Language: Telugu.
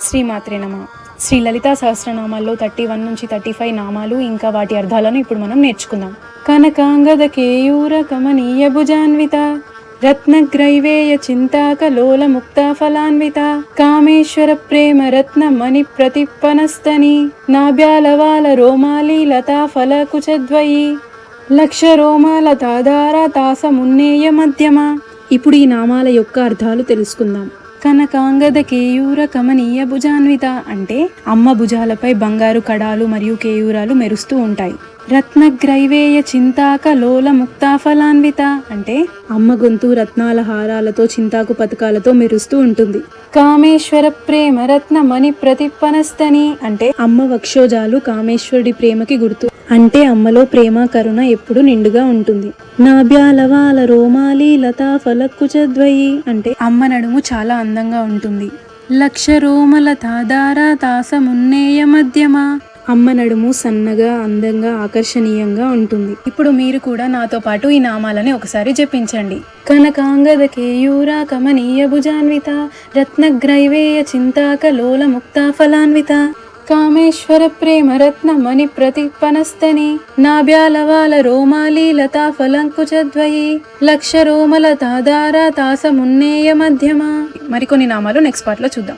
శ్రీమాత్రే నమ. శ్రీ లలితా సహస్రనామాల్లో 31 నుంచి 35 నామాలు ఇంకా వాటి అర్థాలను ఇప్పుడు మనం నేర్చుకుందాం. కనకాంగద కేయూర కమనీయ భుజాన్విత రత్నగ్రైవేయ చింతాకలోల ముక్తా ఫలాన్విత కామేశ్వర ప్రేమ రత్న మణి ప్రతిపనస్తని నాభ్యాలవాల రోమాలి లతా ఫలకుచద్వయి లక్ష రోమాల తాదార తాస మున్నేయ మధ్యమ. ఇప్పుడు ఈ నామాల యొక్క అర్థాలు తెలుసుకుందాం. కనకాంగద కేయూర కమనీయ భుజాన్విత అంటే అమ్మ భుజాలపై బంగారు కడాలు మరియు కేయూరాలు మెరుస్తూ ఉంటాయి. రత్నగ్రైవేయ చింతాక లోల ముక్తాఫలాన్విత అంటే అమ్మ గొంతు రత్నాల హారాలతో చింతాకు పథకాలతో మెరుస్తూ ఉంటుంది. కామేశ్వర ప్రేమ రత్న మణి ప్రతిపనస్తని అంటే అమ్మ వక్షోజాలు కామేశ్వరుడి ప్రేమకి గుర్తు. అంటే అమ్మలో ప్రేమ కరుణ ఎప్పుడు నిండుగా ఉంటుంది. నాభ్యాలవాల రోమాలి లతా ఫలకుచద్వయి అంటే అమ్మ నడుము చాలా అందంగా ఉంటుంది. లక్ష రోమల తాదార తాస మున్నేయ మధ్యమ అమ్మ నడుము సన్నగా అందంగా ఆకర్షణీయంగా ఉంటుంది. ఇప్పుడు మీరు కూడా నాతో పాటు ఈ నామాలని ఒకసారి జపించండి. కనకాంగద కేయూర కమనీయ భుజాన్విత రత్నగ్రైవేయ చింతాక లోల ముక్తా ఫలాన్విత కామేశ్వర ప్రేమ రత్న మణి ప్రతిపనస్తని నాభ్యాలవాల రోమాలి లతా ఫలంకుచద్వయి లక్ష రోమల తాదార తాస మున్నేయ మధ్యమ. మరికొన్ని నామాలు నెక్స్ట్ పార్ట్ లో చూద్దాం.